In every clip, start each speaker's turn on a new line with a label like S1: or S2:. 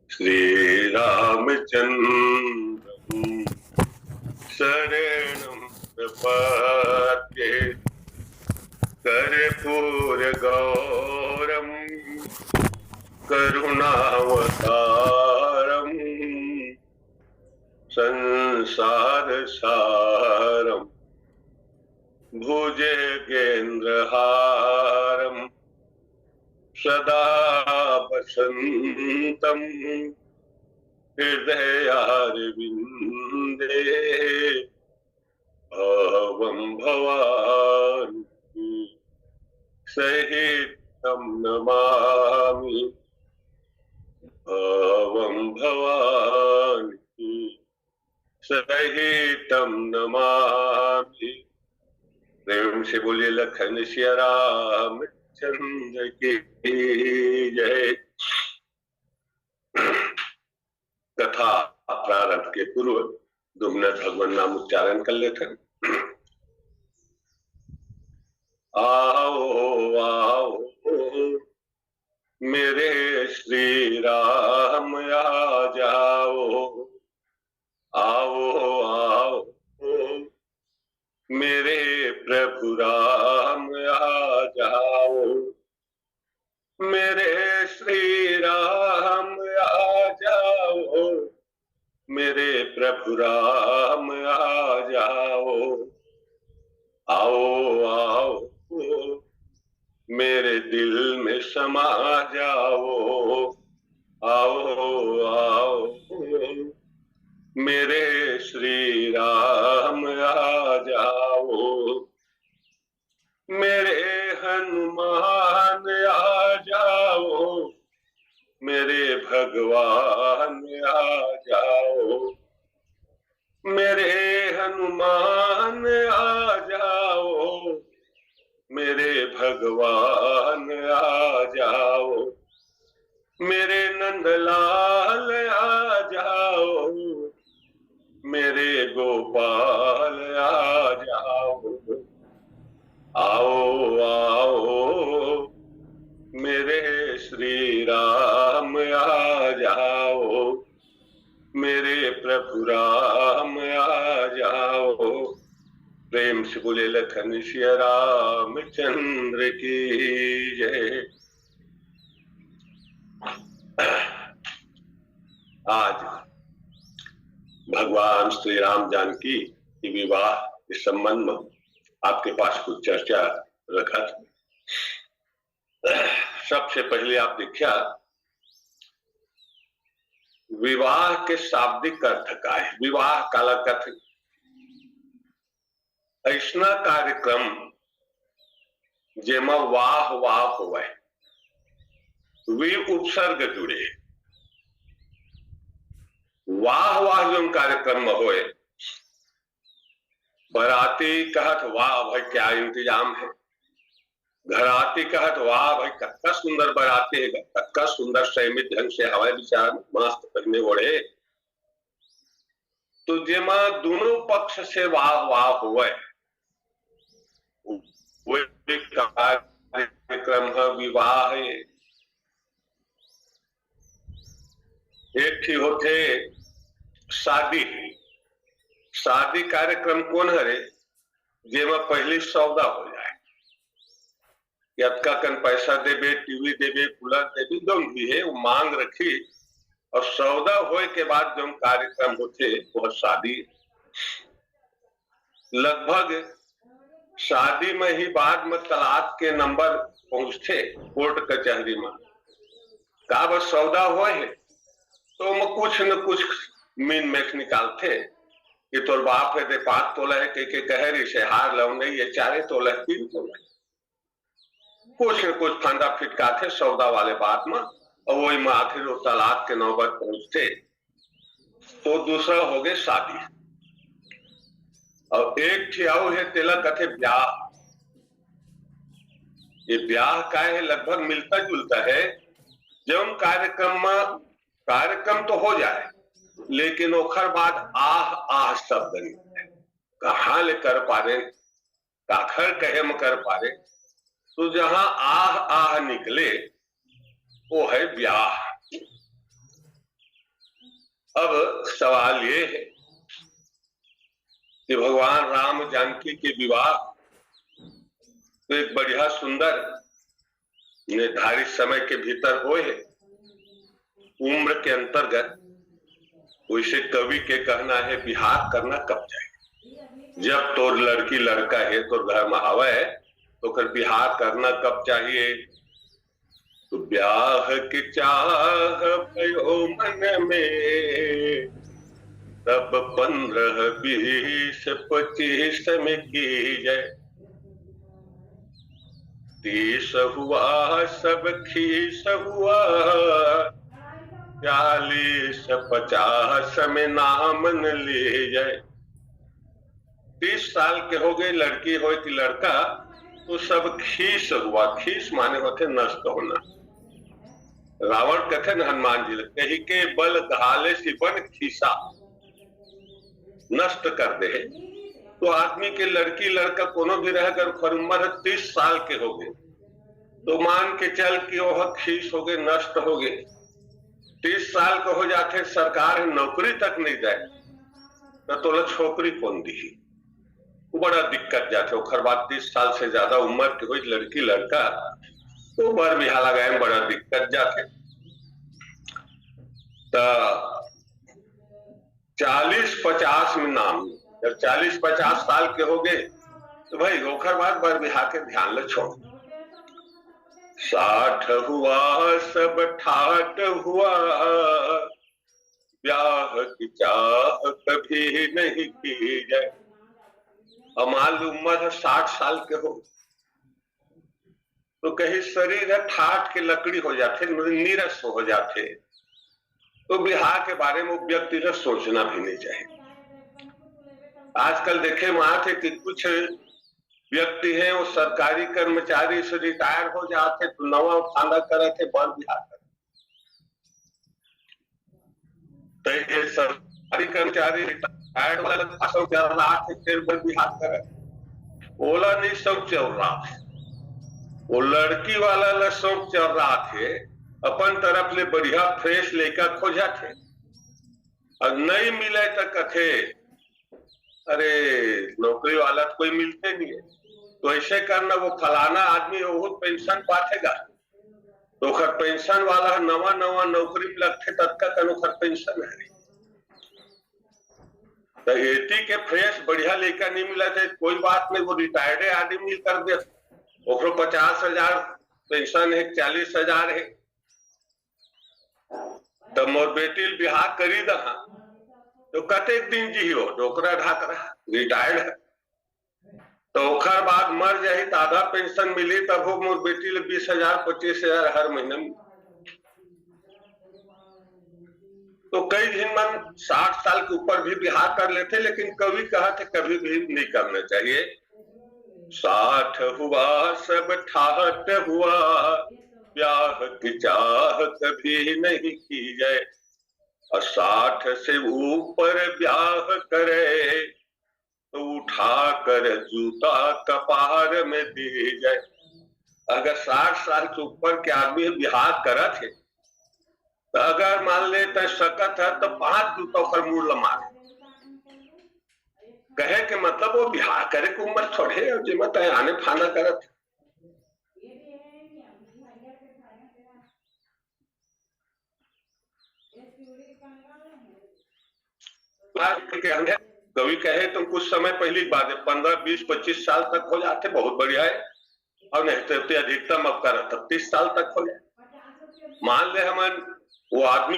S1: श्री रामचंद्र शरणं प्रपद्ये कर्पूर गौरम करुणावतारम संसार सारम भुजगेन्द्रहारम सदा वसन्तं हृदयारविन्दे भवं भवानी सहितं नमामि भवं भवानी सहितं नमामि। प्रेम से बोलिए लखन सिया राम चंद्र की जय। कथा प्रारंभ के पूर्व 2 मिनट भगवान नाम उच्चारण कर लेते हैं। आओ आओ मेरे श्री राम आ जाओ, आओ आओ मेरे प्रभु राम आ जाओ, मेरे श्री राम आ जाओ, मेरे प्रभु राम आ जाओ, आओ आओ मेरे दिल में समा जाओ, आओ आओ मेरे श्री राम आ जाओ, मेरे हनुमान आ जाओ, मेरे भगवान आ जाओ, मेरे हनुमान आ जाओ, मेरे भगवान आ जाओ, मेरे नंदलाल आ जाओ, मेरे गोपाल आ जाओ, आओ आओ मेरे श्री राम आ जाओ, मेरे प्रभु राम आ जाओ। प्रेम से बोले लखन सिया राम चंद्र की जय। आज भगवान श्री राम जानकी की विवाह के संबंध में आपके पास कुछ चर्चा रखा था। सबसे पहले आप देखिए विवाह के शाब्दिक अर्थ का है। विवाह काला कथ ऐसा कार्यक्रम जेमा वाह वाह होवे, वे उपसर्ग जुड़े, वाह वाह जो कार्यक्रम में होए, बराती कहत वाह भाई क्या इंतजाम है, घराती कहत वाह भाई कत्का सुंदर बराती है, कत्का सुंदर संयमित ढंग से हवाई विचार मस्त पहने ओढ़े। तो जेमा दोनों पक्ष से वाह वाह हुए वो कार्यक्रम है विवाह है। एक थी होते शादी, शादी कार्यक्रम कौन है रे जेमा पहले सौदा हो जाए, यत्का कन पैसा देबे, टीवी देबे, कूलर देबे, जो भी है वो मांग रखी और सौदा होए के बाद जो कार्यक्रम होते वो शादी। लगभग शादी में ही बाद में तलाक के नंबर पहुंचते कोर्ट कचहरी में, का बस सौदा हुए है तो मैं कुछ न कुछ मीन मैच निकालते कि तोर बाप है दे 5 तोला है के कहे रही से हार लो नहीं ये 4 तोला है 3 तोला, कुछ न कुछ फंदा फिटकाते सौदा वाले बात में, और वही में आखिर वो तलाक के नौबत पहुंचते। तो दूसरा हो गए शादी, और एक ठियाऊ है तिलक कथे ब्याह। ये ब्याह का है लगभग मिलता जुलता है, जब कार्यक्रम तो हो जाए लेकिन ओखर बाद आह आह शब्द नहीं है। कहाँ ले कर पा रहे, काखर कहे में कर पा रहे, तो जहां आह आह निकले वो है ब्याह। अब सवाल ये है कि भगवान राम जानकी के विवाह तो एक बढ़िया सुंदर निर्धारित समय के भीतर हुए है, उम्र के अंतर्गत। वैसे कवि के कहना है बिहार करना कब चाहिए, जब तो लड़की लड़का है तो घर में आवे है तो फिर बिहार करना कब चाहिए। तो ब्याह की चाह भयो मन में, तब 15, 20, 25 में की जाए। 30 हुआ सब खीस हुआ, 40, 50 में नाम न ले जाए। 30 साल के हो गए, लड़की हो कि लड़का, तो सब खीस हुआ। खीस माने होते नष्ट होना। रावण कहते न हनुमान जी कही के बल घाले सी बन खीसा, नष्ट कर दे। तो आदमी के लड़की लड़का कोनो भी रहकर उम्र 30 साल के हो गए तो मान के चल कि वह खीस हो गए, नष्ट हो गए। 30 साल के हो जाते, सरकार नौकरी तक नहीं जाए तो छोकरी कौन दी, वो बड़ा दिक्कत जाते। ओखर बाद 30 साल से ज्यादा उम्र के हो लड़की लड़का तो बर बिहा लगाए में बड़ा दिक्कत जाते। 40-50 में नाम, जब 40-50 साल के हो गए तो भाई ओखर बाद बर बिहा के ध्यान ले छोड़। 60 हुआ सब ठाट हुआ, ब्याह की चाह कभी नहीं की जाए। हमारी उम्र 60 साल के हो तो कहीं शरीर है ठाट के लकड़ी हो जाते, नीरस हो जाते, तो बिहार के बारे में व्यक्ति को सोचना भी नहीं चाहिए। आजकल देखे वहां थे कि कुछ व्यक्ति हैं वो सरकारी कर्मचारी से रिटायर हो जाते तो नवा फांदा करे थे बर बिहार कर। तो ये सरकारी कर्मचारी रिटायर्ड वाला चल रहा थे, फिर बर बिहार करे, ओला नहीं सब चल रहा थे। वो लड़की वाला ला सब चल रहा थे, अपन तरफ ले बढ़िया फ्रेश लेकर खोजा थे, और नहीं मिले तो कथे अरे नौकरी वाला तो कोई मिलते नहीं है, तो ऐसे करना वो फलाना आदमी वो पेंशन पातेगा, तो खर पेंशन वाला नवा नवा नौकरी लगते तत्का खर पेंशन है। तो एटी के फ्रेश बढ़िया लेकर नहीं मिला थे, कोई बात नहीं, वो रिटायर्ड आदमी कर दे, 50,000 पेंशन है, 40,000 है। तो मोर बेटी बिहार करी दहा तो कतेक दिन जी हो, डोकरा ढाकरा रिटायर्ड है, तो ओखर बाद मर जाही तो आधा पेंशन मिली, तब हो मोर बेटी ले 20,000 25,000 हर महीने में। तो कई दिन मन 60 साल के ऊपर भी बिहार कर लेते, लेकिन कवि कहा थे कभी भी नहीं करना चाहिए। 60 हुआ सब ठाट हुआ, ब्याह की चाह कभी नहीं की जाए, और 60 से ऊपर ब्याह करे तो उठा कर जूता कपार में दी जाए। अगर 60 साल के ऊपर के आदमी बिहार करा थे तो अगर मान ले तो सकत है तो 5 जूता पर मुड़ मारे, कहे के मतलब वो बिहार करे के उम्र छोड़े और जिम्मत आने फाना करत। कवि कहे तुम कुछ समय पहली बात है 15, 20, 25 साल तक हो जाते बहुत बढ़िया है, और नहीं तो अधिकतम अब कर 30 साल तक हो जाए। मान ले हम वो आदमी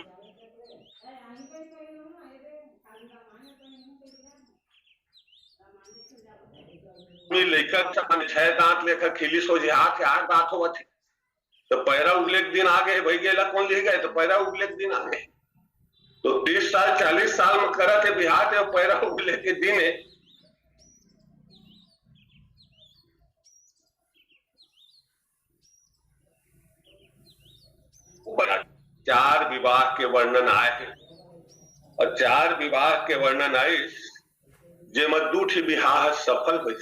S1: लेकर 6 दांत लेकर खिली सो हाथ 8 दांत हुआ थे, तो पैरा उगले के दिन आ गए, भाई गेला कौन ले गए, तो पैरा उगले के दिन आ गए। तो 30 साल 40 साल में करा थे बिहार थे, पैरा उगले के दिन है। चार विवाह के वर्णन आए हैं, और 4 विवाह के वर्णन आए जे मत दूठी बिहार सफल हुई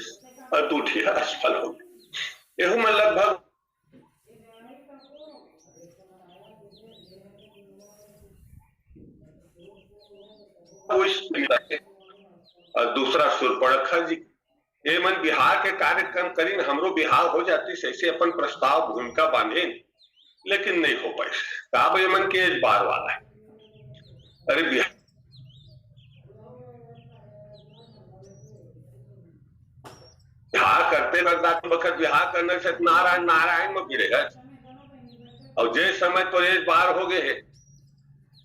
S1: और दूठी असफल हो गई। एहू में लगभग और दूसरा सुरपड़खा जी ये मन बिहार के कार्यक्रम करीन हमरो बिहार हो जाती ऐसे अपन प्रस्ताव भूमिका बांधे लेकिन नहीं हो पाए। का ये मन के बार वाला है। अरे बिहार करते वक्त बिहार करने से नारायण नारायण में गिरे है और जे समय तो एक बार हो गए है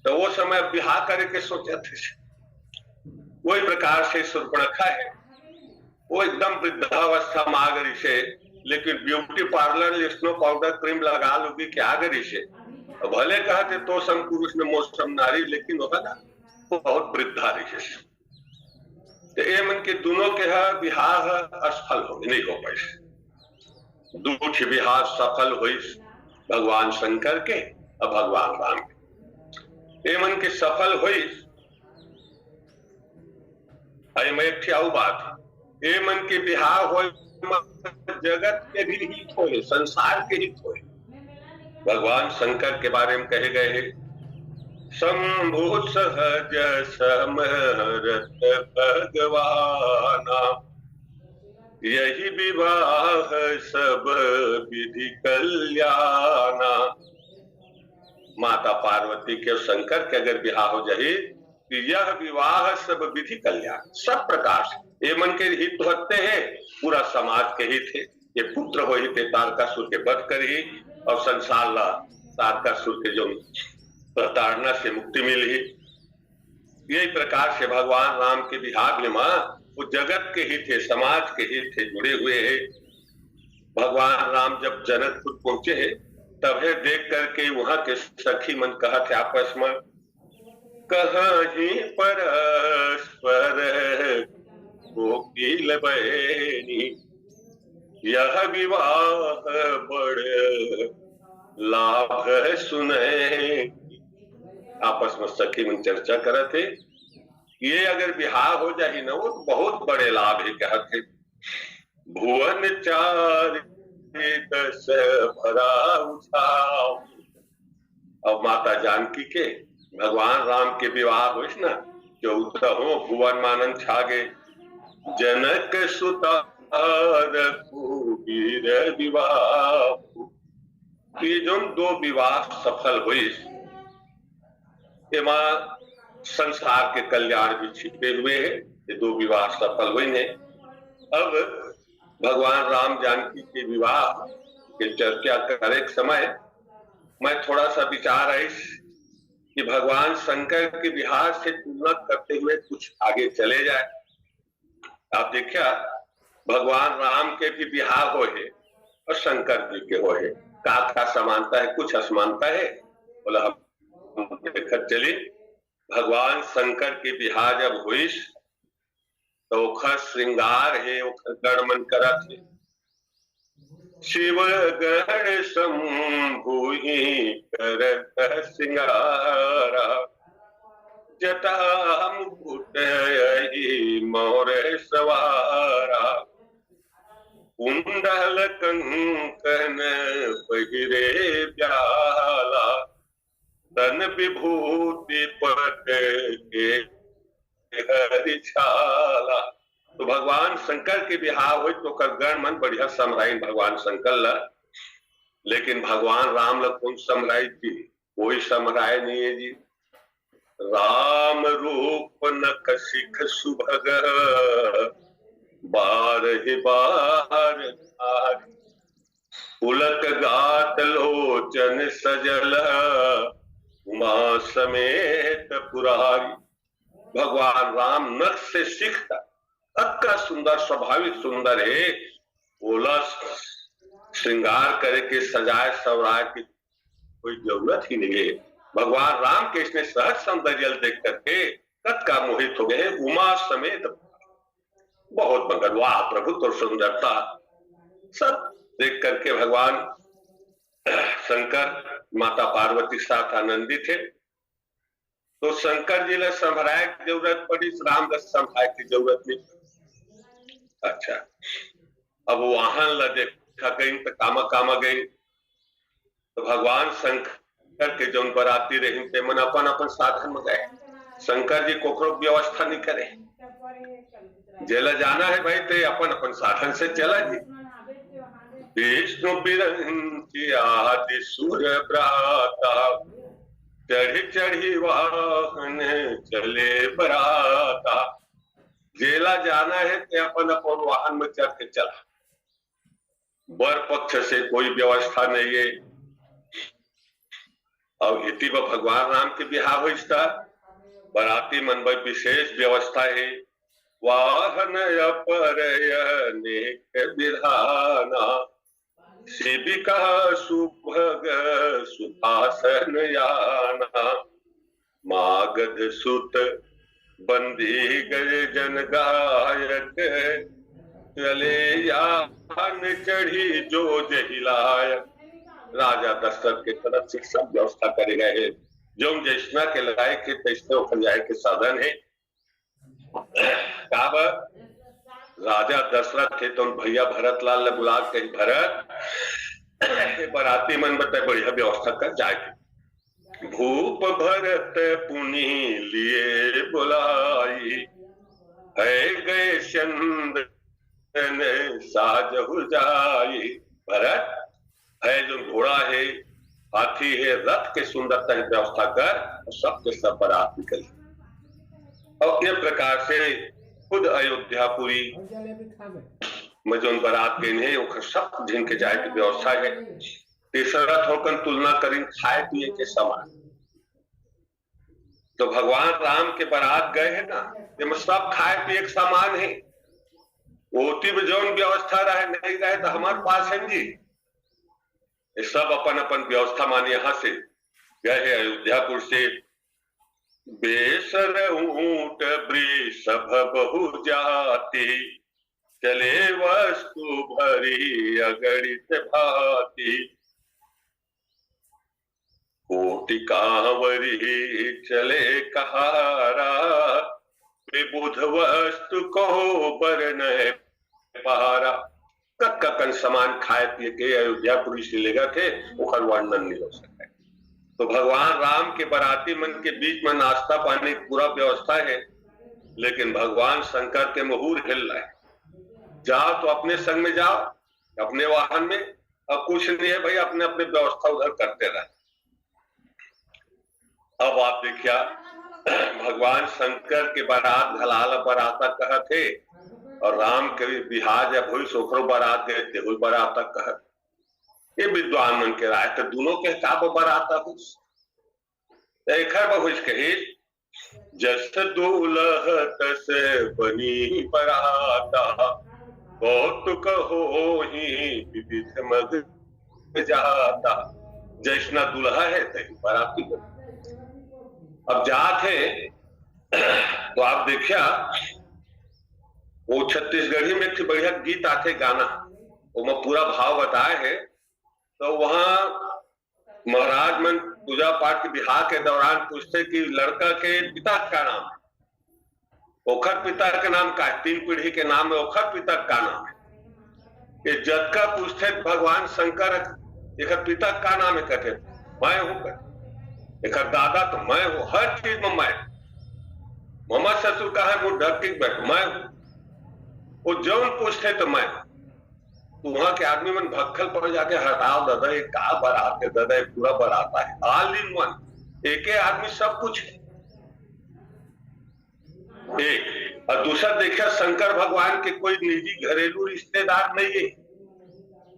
S1: तो वो समय बिहार करे के सोचे थे। वही प्रकार से सुरपणखा है वो एकदम वृद्धावस्था में आ गई से लेकिन beauty parlour snow powder cream लगा लूगी क्या गरी से भले कहते तो सम पुरुष में मौसम नारी लेकिन होगा ना वो बहुत वृद्धा रही है। तो ये मन के दोनों के बिहार असफल हो नहीं हो पाए। दूठी बिहार सफल हुई भगवान शंकर के और भगवान राम के। ये मन के सफल हुई मैं एक बात ये मन के बिहार हो जगत के भी हित हो संसार के हित हो। भगवान शंकर के बारे में कहे गए हैं शंभु सहज समरथ भगवाना यही विवाह सब विधि कल्याणा। माता पार्वती के शंकर के अगर विवाह हो जाए कि यह विवाह सब विधि कल्याण सब प्रकार से ये मन के हित होते हैं पूरा समाज के हित है। ये पुत्र हो ही तारकासुर के वध कर ही और संसार ला तारकासुर के जो प्रताड़ना से मुक्ति मिली। यही प्रकार से भगवान राम के विवाह में वो जगत के हित है समाज के हित है जुड़े हुए है। भगवान राम जब जनकपुर पहुंचे है तब है देख करके वहां के सखी मन कहा थे आपस में कहीं परस्पर कोकिल बहनी यह विवाह बड़ लाभ सुने। आपस में सखी मन चर्चा करे थे ये अगर बिहार हो जाए ना वो तो बहुत बड़े लाभ है कहते भुवन चार दस भरा उठाओ। अब माता जानकी के भगवान राम के विवाह हुई ना 14 भुवन मानन छागे जनक सुता रघुवीर विवाह। ये जो 2 विवाह सफल हुई संसार के कल्याण भी छिपे हुए हैं। ये 2 विवाह सफल हुए हैं। अब भगवान राम जानकी के विवाह के चर्चा करे समय मैं थोड़ा सा विचार आई कि भगवान शंकर के विवाह से तुलना करते हुए कुछ आगे चले जाए। आप देखिए भगवान राम के भी विवाह हो है और शंकर जी के हो है का समानता है कुछ असमानता है बोला हम देखकर चले। भगवान शंकर की विवाह जब हुई तो ओखर श्रृंगार है ओखर गणमन करत है शिव गण शंभु करत श्रृंगारा जटा मुकुट मोर सवारा कुंडल कंकन पहिरे प्याला तन विभूति पट के हरिछाला। तो भगवान शंकर के विवाह हुई तो कर गण मन बढ़िया समराई भगवान शंकर ला लेकिन भगवान राम ला कौन समराई थी कोई समराय नहीं है जी। राम रूप नख सिख सुभग बारहि बार पुलक गात लोचन सजल उमा समेत पुरारी। भगवान राम नख से सीखता अक्का सुंदर स्वाभाविक सुंदर है बोला श्रृंगार करके सजाए सवराए की कोई जरूरत ही नहीं है। भगवान राम के इसने सहज सौंदर्य देख करके तत्का मोहित हो गए उमा समेत बहुत मगर वाह प्रभु तो सुंदरता सब देख करके भगवान शंकर माता पार्वती साथ आनंदित थे। तो शंकर जी ने संभराए की जरूरत पड़ी, राम ने संभराए की जरूरत नहीं। अच्छा, अब वाहन ला देखा गई तो कामा कामा गई, तो भगवान शंकर के जौन बराती रही ते मन अपन अपन साधन में गए। शंकर जी कोकरो व्यवस्था नहीं करे, जेला जाना है भाई ते अपन अपन साधन से चला जी। विष्णु बिरंची आदि सूर्य प्राता, चढ़ी चढ़ी वाहन चले बराता। जेला जाना है ते अपन अपन वाहन में चढ़ के चला, वर पक्ष से कोई व्यवस्था नहीं है। और इति भगवान राम के बिहार हो, बराती मन में विशेष व्यवस्था है। वाहन अपरयने विधाना, सेविका सुभग सुभासन याना। मागध सुत बंदी गए जन गायक, चले यान चढ़ी जो जहिलायक। राजा दशरथ के तरफ से सब व्यवस्था करे गए है, जो जैसना के लायक है तैसने ओखन जाए के साधन है। काब राजा दशरथ थे तो भैया भरत लाल ने बुला के, भरत बराती मन बताए बढ़िया व्यवस्था कर जाए। भूप भरत पुनि लिए बुलाई, है गए चंद साजहु जाई। भरत है जो घोड़ा है, हाथी है, रथ के सुंदरता की व्यवस्था कर, सबके सब बारात निकली। और इस प्रकार से खुद अयोध्यापुरी में जो बारात गई है वो सब जिन के जाए की व्यवस्था है। तीसरा होकर तुलना करें खाए पिए के समान, तो भगवान राम के बारात गए हैं ना, ये सब खाए पिए के सामान है। ओटी में जो व्यवस्था रहे नहीं रहे तो हमारे पास है जी, ये सब अपन अपन व्यवस्था माने यहाँ से गए है अयोध्यापुर से। बेसर ऊंट वृषभ बहु जाति, चले वस्तु भरी अगणित भांति। कोटि कांवरी चले कहारा, विबुध वस्तु को बरन पहारा। कक्कन समान खाए पिए के अयोध्यापुरी से ले गए थे, वो वर्णन नहीं हो सकता। तो भगवान राम के बराती मन के बीच में नाश्ता पानी की पूरा व्यवस्था है, लेकिन भगवान शंकर के मुहूर हिल रहे। जाओ तो अपने संग में जाओ, अपने वाहन में, अब कुछ नहीं है भाई, अपने अपने व्यवस्था उधर करते रहे। अब आप देखिया भगवान शंकर के बारात घलाल बराता कह थे, और राम के बिहार या भूल सोखरो बारात गए थे, वही बराता कह। ये विद्वान मन के राय तो दोनों के का बराता हुस बहुस कहे, जस दूल्ह तस बनी बराता, कौतुक होहि विविध मग जाता। जैसना दूल्हा है तही बराती को। अब जाते तो आप देखिया वो छत्तीसगढ़ी में एक बढ़िया गीत आते गाना, वो मैं पूरा भाव बताए है। तो वहां महाराज मन पूजा पाठ के बिहार के दौरान पूछते कि लड़का के पिता का नाम है, ओखर पिता का नाम का है, 3 पीढ़ी के नाम है, ओखर पिता का नाम है। ये जदका पूछते भगवान शंकर एक पिता का नाम है, कहते मैं हूं, एक दादा तो मैं हूं, हर चीज में मैं। मम्मा ससुर का है मुंह ढक के बैठ, मैं हूं। वो जौन पूछते तो मैं। वहां के आदमी मन भक्खल पड़ जाके, हटाओ दादा ये का बारात है, दादा ये पूरा बारात है, ऑल इन वन, एक आदमी सब कुछ है। एक और दूसरा देखिए शंकर भगवान के कोई निजी घरेलू रिश्तेदार नहीं है।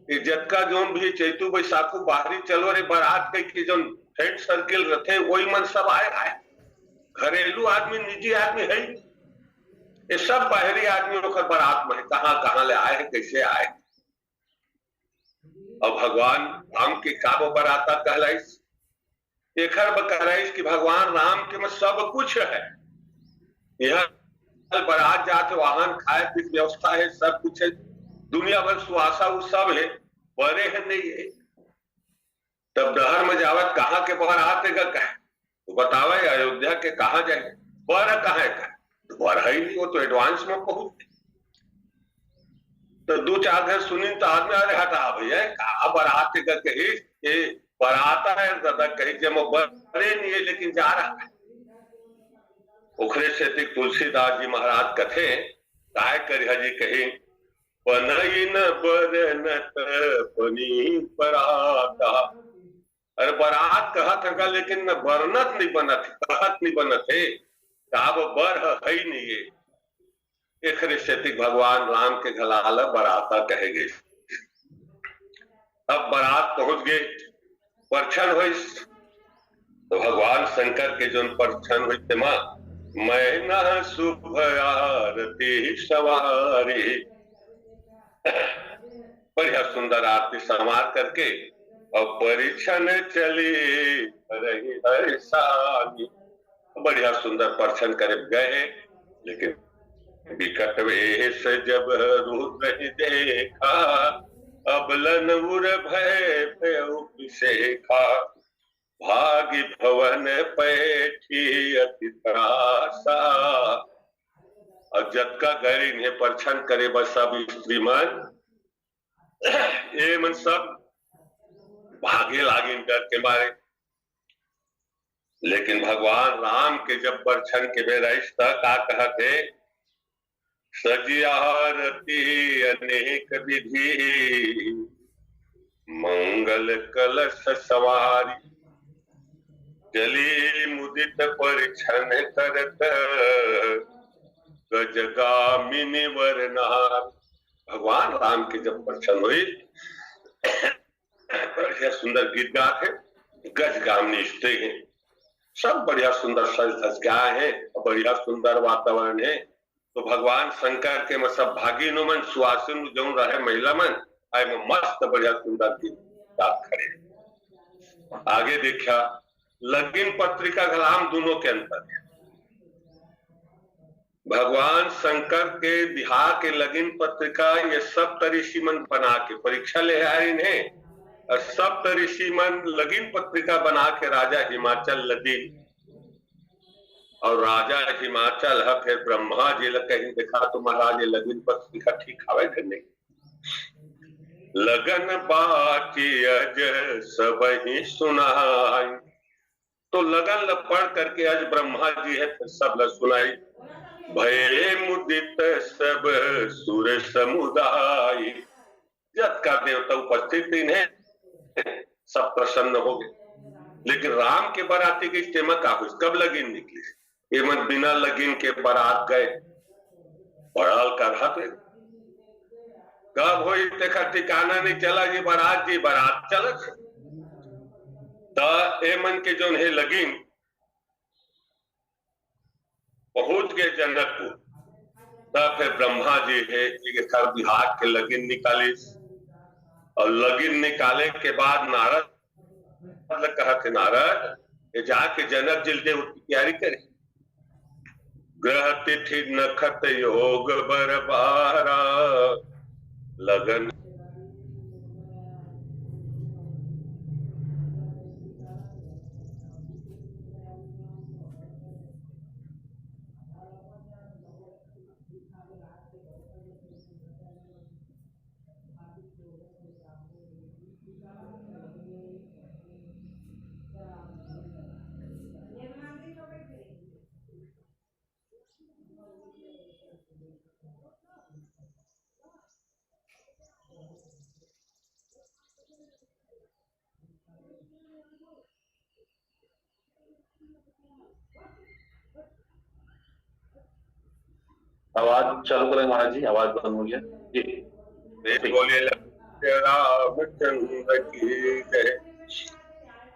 S1: इज्जत का जो भी चैतु बैसाखू बाहरी चलो रे बारात के जो फ्रेंड सर्किल रहते वही मन सब आए आए। घरेलू आदमी निजी आदमी है, ये सब बाहरी आदमी होकर बारात में कहाँ ले आए हैं, कैसे आए। और भगवान राम के काबो बराता कहलाइस, एक कहलाइस कि भगवान राम के में सब कुछ है। यह बारात जाते वाहन खाए पीने व्यवस्था है, सब कुछ है, दुनिया भर सुहासा वो सब है, बड़े है नहीं है। तब डहर में जावत कहाँ के बारात है कहे तो बतावे अयोध्या के कहा जाए, बर कहा है का? तो बर है ही नहीं, वो तो एडवांस में पहुंच गए। तो दो चार घर सुनी तो आदमी, अरे हटा भैया कहा बारात के कही ये बराता है दादा, कही जब बड़े नहीं है लेकिन जा रहा है। उखरे से तुलसीदास जी महाराज कथे काय कर हजी कही, पनई न बरनत पनी बराता। अरे बारात कहत है लेकिन न बरनत नहीं बनत, कहत नहीं बनत है, कहा बर है ही नहीं है। एक भगवान राम के घलाल बराता कहे गए। अब बारात पहुंच गए, परछन हुई तो भगवान शंकर के जो परछन हुई माँ, मैं न शुभ आरती सवारी, बढ़िया सुंदर आरती संवार करके और परीक्षण चली रही हर सानी। बढ़िया सुंदर परछन करे गए, लेकिन विकट वेश जब रुद्र देखा, अबलन उर भय शेखा, भागी भवन पैठी अति त्रासा। और जब का घर इन्हें परछन करे बस सब स्त्री मन ये मन सब भागे लागे डर के मारे। लेकिन भगवान राम के जब परछन के बेरइस का कहते, सजियारती अनेक विधि मंगल कलश सवारी, जली मुदित परिछन करत गजगामिनी वरनार। भगवान राम की जब परछन हुई बढ़िया सुंदर गीत गाते, गजगामिनी स्त्री है, सब बढ़िया सुंदर सज धज के आए हैं, बढ़िया सुंदर वातावरण है। तो भगवान शंकर के में सब भागी नो मन सुहासिन जो रहे महिला मन आए में मस्त बढ़िया सुंदर गीत गात खड़े। आगे देखा लगिन पत्रिका घलाम दोनों के अंतर है। भगवान शंकर के बिहार के लगिन पत्रिका ये सब ऋषि मन बना के परीक्षा ले आए इन्हें, और सब ऋषि मन लगिन पत्रिका बना के राजा हिमाचल लगिन, और राजा हिमाचल है फिर ब्रह्मा जी कहीं देखा तो महाराज लगिन पत्रिका ठीक आवे नहीं। लगन बाकी अज सब ही सुनाई, तो लगन पढ़ करके आज ब्रह्मा जी है फिर सब ल सुनाई। भय मुदित सब सुर समुदाय, जत का देवता उपस्थित इन्हें सब प्रसन्न हो गए। लेकिन राम के बाराती की इज्तिमा का हुई, कब लगिन निकली? ये मन बिना लगिन के बारात गए, पढ़ल कर कब हो देखा ठिकाना नहीं चला जी बारात चलत। ए मन के जो है लगिन पहुंच गए जनकपुर, तब फिर ब्रह्मा जी है बिहार के लगिन निकाली, और लगिन निकाले के बाद नारद कहते नारद जाके जनक जी देव की तैयारी करे। ग्रह तिथि नखत योग बरबारा, लगन
S2: आवाज चालू करें महाराज जी, आवाज बंद हो गया जी।
S1: बोले रामचंद्र की जय।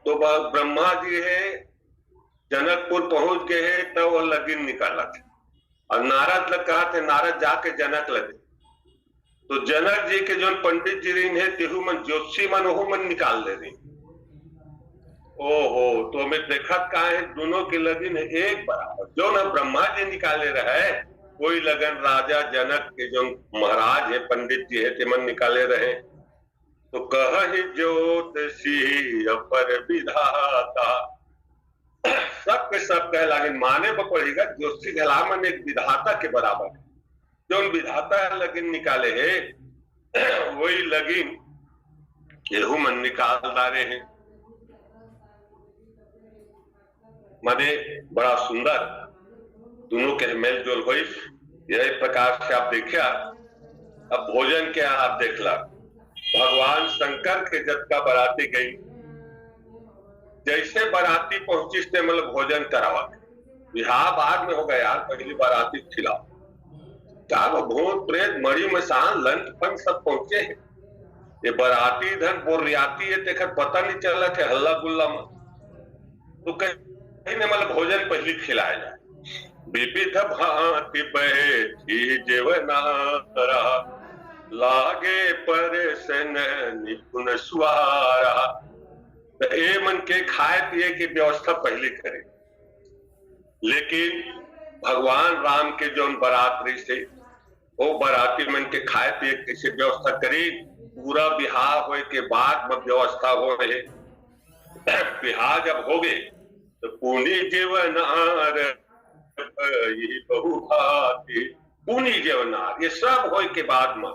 S1: तो ब्रह्मा जी है जनकपुर पहुंच गए हैं, तो वो लगिन निकाला था, और नारद लग कहा थे नारद जाके जनक लगे। तो जनक जी के जो पंडित जी रही है तेहू मन ज्योतिषी मन वो मन निकाल ले रही। ओहो, तो हमें देखा कहा है दोनों की लगिन है एक बराबर, जो न ब्रह्मा जी निकाले रहे कोई लगन राजा जनक के जो महाराज है पंडित जी है तिमन निकाले रहे। तो कह ज्योतिषी अपर विधाता, सब के सब कह लागिन माने पर पड़ेगा जोशी घला मन एक विधाता के बराबर है। जो विधाता लगिन निकाले है वही लगिन केहू मन निकाल डाले हैं। माने बड़ा सुंदर दोनों के मेल जोल हुई। यही प्रकार से आप देखिया। अब भोजन के आप देखला भगवान शंकर के जब का बराती गई, जैसे बराती पहुंची से मतलब भोजन करावा बिहार बाद में हो गया यार, पहली बराती खिलाओ क्या वो भूत प्रेत मरी मसान लंच फन सब पहुंचे हैं। ये बराती धन बोरियाती है देखकर पता नहीं चला थे हल्ला गुल्ला में तो कहीं ने मतलब भोजन पहली खिलाया जाए। विविध भांति बैठी जेवनारा लागे परसन निपुण सुआरा। तो ये मन के खाए पिए की व्यवस्था पहले करे। लेकिन भगवान राम के जो बरातरी से वो बराती मन के खाए पिए कैसे व्यवस्था करी। पूरा बिहार होए के बाद में व्यवस्था हो रहे। बिहार जब हो गए तो पुनी जेवनार बहु भाती पुनी जेवनार ये सब होए के बाद में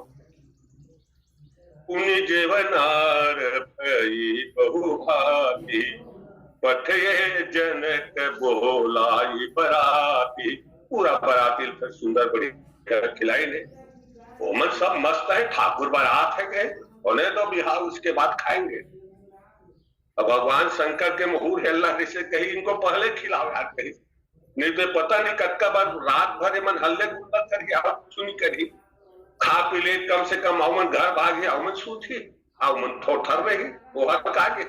S1: पुनि जेवनार बहु भाती पथे जनक बोलाई बराती। पूरा बराती फिर सुंदर बड़ी खिलाई ने। ओमन सब मस्त है, ठाकुर बारात है गए उन्हें तो बिहार उसके बाद खाएंगे। अब भगवान शंकर के मुहूर हेल्ला से कहीं इनको पहले खिलाओ यार, कहीं नहीं तो पता नहीं कक्का बार रात भर मन हल्ले गुल्ला करिए सुनी करी खा पी ले कम से कम अमन घर भागे अमन सूथी अमन ठोठर रही वो आगे।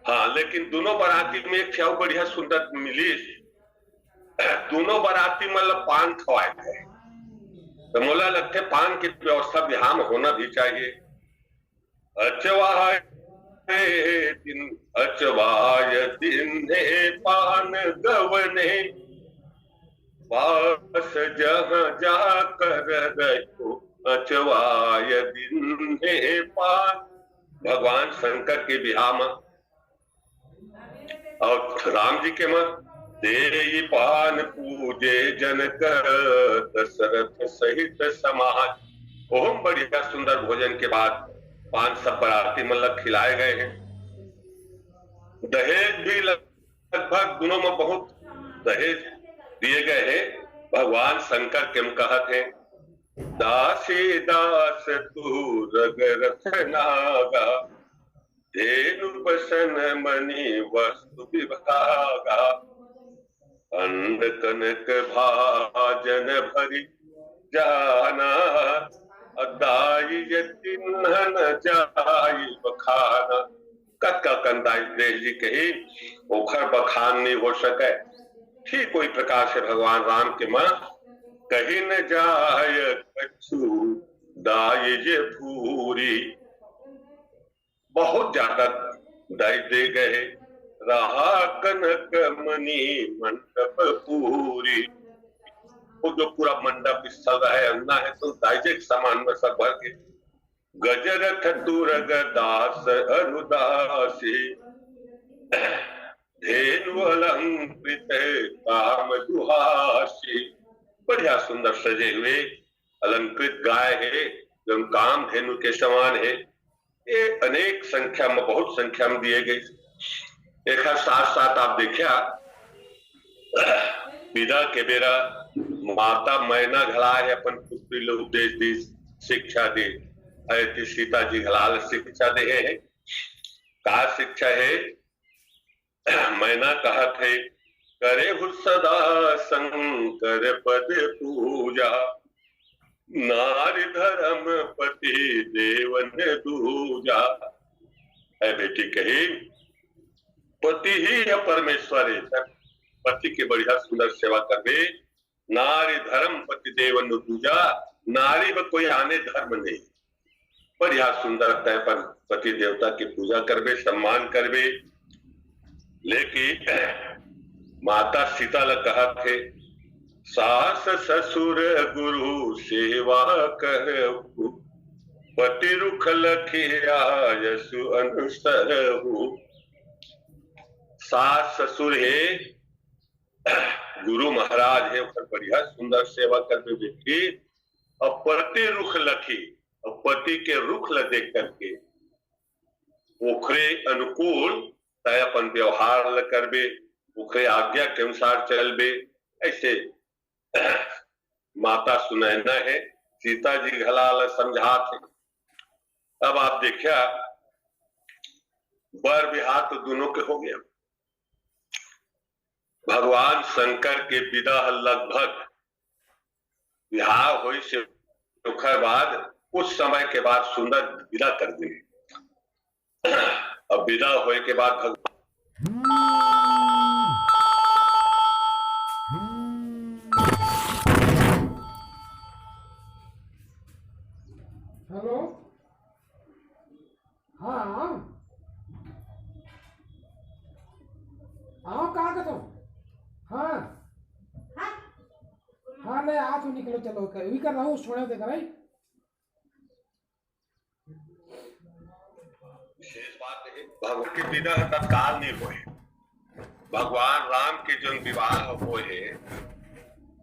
S1: हाँ लेकिन दोनों बराती में एक क्या बढ़िया सुंदर मिली। दोनों बराती मतलब पान खवाए थे तो मोला लगते पान की व्यवस्था बिहार में होना भी चाहिए। अचवाय दिन अचवाय दिन पान गवने वास जहाँ जाकर रहो अचवाय दिन पान। भगवान शंकर के बिहार में और राम जी के मन दे पान पूजे जनक दशरथ सहित समाज। ओम बढ़िया सुंदर भोजन के बाद पान सब बराती मतलब खिलाए गए हैं। दहेज भी लगभग दोनों में बहुत दहेज दिए गए हैं। भगवान शंकर किम कहते हैं दासी दास तू रग रखनागा धेनु बसन मणि वस्तु विभागा अंड कनक भाजन भरी जाना अदाई यतिन्हन जाई बखाना। कक्का कंदाई देश जी कही ओखर बखान नहीं हो सके। ठीक कोई प्रकार से भगवान राम के मां कहीं न जाय कछु दाई जे पूरी। बहुत ज्यादा दाई दे गए रहा कनक मणि मंडप पूरी। वो जो पूरा मंडप स्थल है अन्ना है तो दाइजे के सामान में सब भर के गजरथ दुर्ग दास अरुदासी धेनु अलंकृत काम दुहासी। बढ़िया सुंदर सजे हुए अलंकृत गाय है जो काम धेनु के समान है। ये अनेक संख्या में बहुत संख्या में दिए गए। एक साथ साथ आप देखिया विदा के बेरा माता मैना घला है अपन पुत्री लोग उपदेश दी शिक्षा दे ऐसी सीता जी घलाल शिक्षा दे है। का शिक्षा है मैना कहत है करे सदा शंकर पद पूजा नारी धर्म पति देवन दूजा। है बेटी कही पति ही है परमेश्वर है। पति के बढ़िया सुंदर सेवा करवे नारी धर्म पति देवन दूजा। नारी में कोई आने धर्म नहीं। बढ़िया सुंदर तय पर पति देवता की पूजा करवे सम्मान करवे। लेकिन माता सीता ल कहा थे सास ससुर गुरु सेवा करहु पति रुख लखिया यशु अनुसरहु। सास ससुर है, गुरु महाराज है, ओकर बढ़िया सुंदर सेवा करके बेटी और पति रुख लखी और पति के रुख ल देख करके ओखरे अनुकूल तय अपन व्यवहार ल करबे, ओखरे आज्ञा के अनुसार चलबे। ऐसे माता सुनैना है, सीता जी घलाल समझात है। अब आप देखिया बर बिहार तो दोनों के हो गया। भगवान शंकर के विदा लगभग बिहार हुई से ओकर बाद कुछ समय के बाद सुंदर विदा कर दी। अब विदा होए के बाद भगवान
S3: हेलो, हाँ हाँ कहाँ का तुम? हाँ हाँ नहीं आ तो निकलो, चलो वही कर रहा हूँ, छोड़े देकर आई।
S1: विशेष बात है भगवान की विदा तत्काल नहीं हुए। भगवान राम के जो विवाह हुए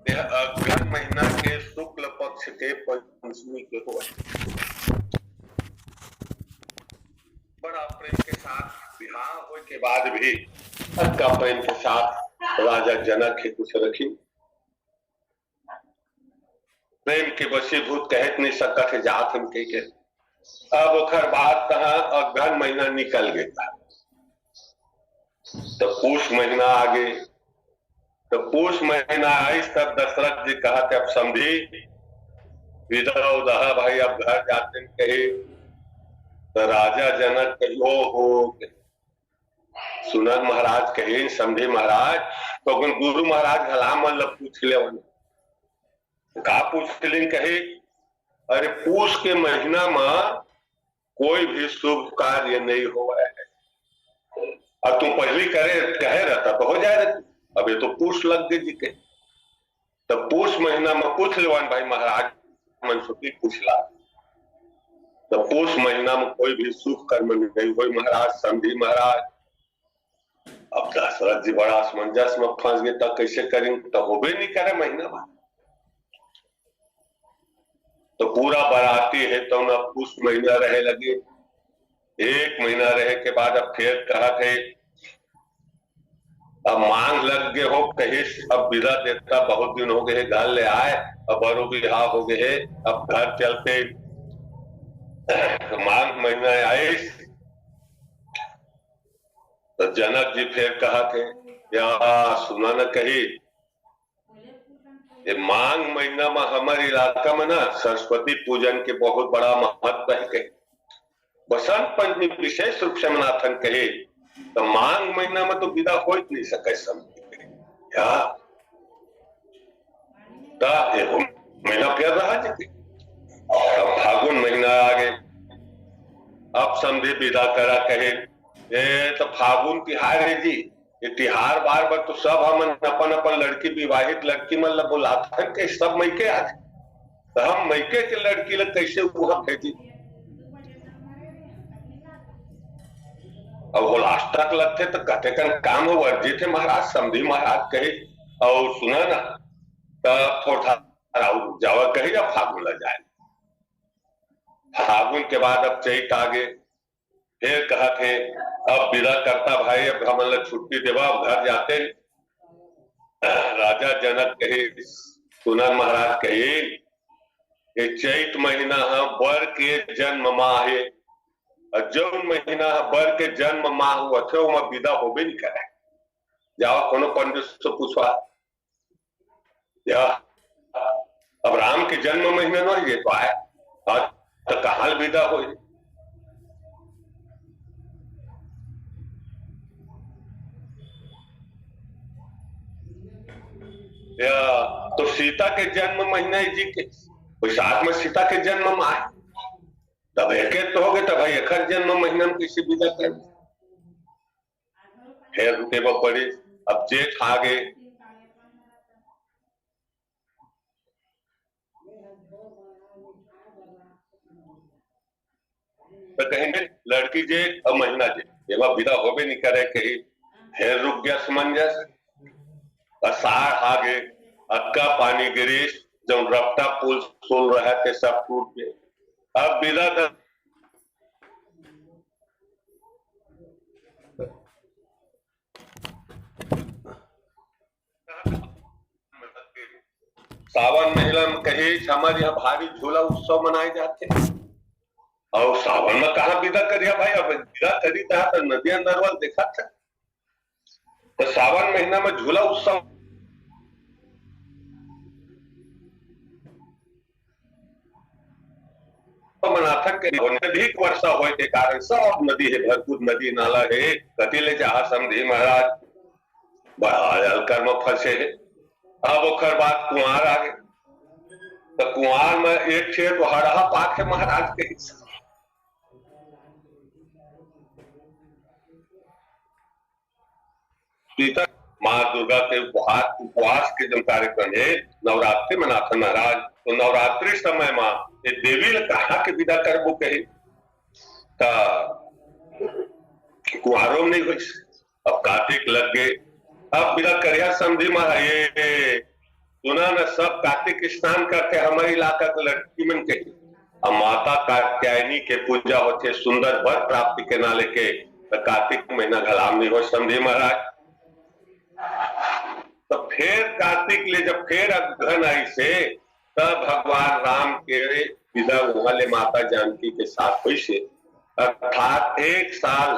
S1: यह अग्रहण महीना के शुक्ल पक्ष के पंचमी के हुए। बड़ा प्रेम के साथ विवाह होने के बाद भी अक्का प्रेम के साथ राजा जनक ही कुछ रखी। प्रेम के वशीभूत कहत नहीं सकत है जात हम के। अब ओखर बाद कहा अग्रहण महीना निकल गया तो पूष महीना आ गए। तो पूष महीना आई तब दशरथ जी कहते अब समझी विदा उदा भाई अब घर जाते कहे। तो राजा जनक कहियो हो सुनन महाराज कहे समझे महाराज। तो गुरु महाराज घला मन ल पूछ ले का पूछ लें कहे अरे पूष के महीना में कोई भी शुभ कार्य नहीं हुआ है। अब तुम पहली करे कहे रहता तो हो जाए रहती। अब ये तो पूछ लग गई जी के। तो पूछ महीना में पूछ लेवान भाई महाराज मनसुखी पूछला। तो पूछ महीना में कोई भी शुभ कर्म नहीं हुई महाराज समझी महाराज। अब दशरथ जी बड़ा असमंजस में फंस गए तब कैसे करेंगे। तो होबे नहीं करे महीना में। तो पूरा बराती है तो ना पूछ महीना रहे लगे। एक महीना रहे के बाद अब फिर कहा थे अब मांग लग गए हो कहीं अब विदा देता बहुत दिन हो गए घर ले आए अब बड़ो बिहार हो गए है अब घर चलते। मांग महीना आए तो जनक जी फिर कहा थे या सुना न कही ये मांग महीना में हमारे इलाका में ना सरस्वती पूजन के बहुत बड़ा महत्व है। बसंत पंचमी विशेष रूप से मनाथन कहे तो मांग महीना में तो विदा हो ही नहीं सके समझे या महीना फिर रहा जी। अब फागुन महीना आ गए अब समझे विदा करा कहे ये तो फागुन तिहार है जी। ये तिहार बार बार तो सब हम अपन अपन लड़की विवाहित लड़की मन बुलाते हैं कि सब मैके आ जाए। तो हम मैके के लड़की लग कैसे वहां भेजी। अब वो लास्ट तक लगते तो कहते कर काम हो वर्जित थे महाराज समझी महाराज कहे और सुना ना तब थोड़ा जावा कहे या फागुन लग जाए। फागुन के बाद अब चैत आगे फिर कहा थे अब विदा करता भाई अब हम छुट्टी देवा अब घर जाते। राजा जनक कहे सुनन महाराज कहे ये चैत महीना है बर के जन्म माह है। जौन महीना बर के जन्म माह हुआ थे वहां विदा होबे नहीं करे। जाओ कोनो पंडित से पूछवा या अब राम के जन्म महीने नहीं ये तो आए तो कहाँ विदा हो। या तो सीता के जन्म महीना जी के वैशाख में सीता के जन्म माह तब एक तो हो गए तब भाई एक जन्म महीना में किसी विदा कर फिर रुके पड़े। अब जेठ आ गए तो कहेंगे लड़की जेठ और महीना जेठ ये विदा होबे नहीं करे कहीं फिर रुक गया समंजस, अषाढ़ आगे, अक्का पानी गिरीश, जब रफ्ता पुल सुन रहे थे सब टूट गए। अब बिना सावन महिला में कहीं हमारे यहाँ भारी झूला उत्सव मनाए जाते हैं। और सावन में कहा विदा करिया भाई, अब विदा करी था तो नदिया नरवल देखा था। तो सावन महीना में झूला उत्सव मनाथा अधिक वर्षा होने के कारण सब नदी है, भरपूर नदी नाला है, कतिले जहा समझी महाराज बड़ा कर्म फंसे है। अब ओखर बाद कुंवार आ गए, तो कुंवार में एक छे तो हरहा पाक है महाराज के हिस्सा। माँ दुर्गा के उपवास के जो कार्यक्रम है नवरात्रि मनाथा महाराज, तो नवरात्रि समय माँ ये देवी ने कहा कि विदा करबो कही कुंवारों नहीं हुई। अब कार्तिक लग गए, अब विदा करिया समझी महाराज। ये सुना न सब कार्तिक स्नान करते हमारे इलाका के लड़की मन के। अब माता कात्यायनी के पूजा होते सुंदर वर प्राप्ति के नाले के, तो कार्तिक महीना घलाम नहीं हो समझे महाराज। तो फिर कार्तिक ले जब फिर अगहन आई से, तब भगवान राम के विदा वाले माता जानकी के साथ हुई से, अर्थात एक साल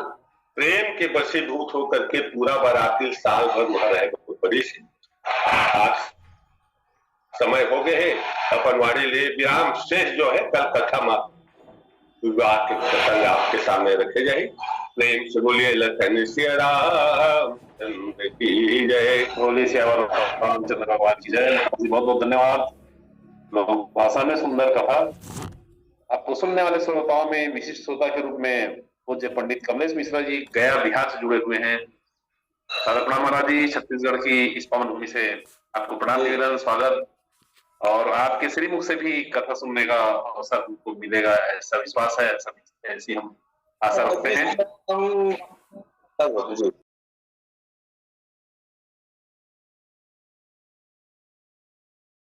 S1: प्रेम के वशीभूत होकर के पूरा बाराती साल भर वहां रहे बड़ी से। आज समय हो गए हैं अपन वाणी ले विराम, शेष जो है कल कथा में विवाह के प्रसंग आपके सामने रखे जाए। प्रेम से बोलिए लखन सिया राम की जय,
S2: बोलिए सियावर रामचंद्र भगवान की जय। बहुत बहुत धन्यवाद। भाषा में सुंदर कथा। आपको सुनने वाले श्रोताओं में विशिष्ट श्रोता के रूप में पूज्य पंडित कमलेश मिश्रा जी गया बिहार से जुड़े हुए हैं। प्रणाम महाराज जी, छत्तीसगढ़ की इस पावन भूमि से आपको प्रणाम निवेदन, स्वागत। और आपके श्रीमुख से भी कथा सुनने का अवसर हमको मिलेगा ऐसा विश्वास है, ऐसी हम आशा रखते हैं।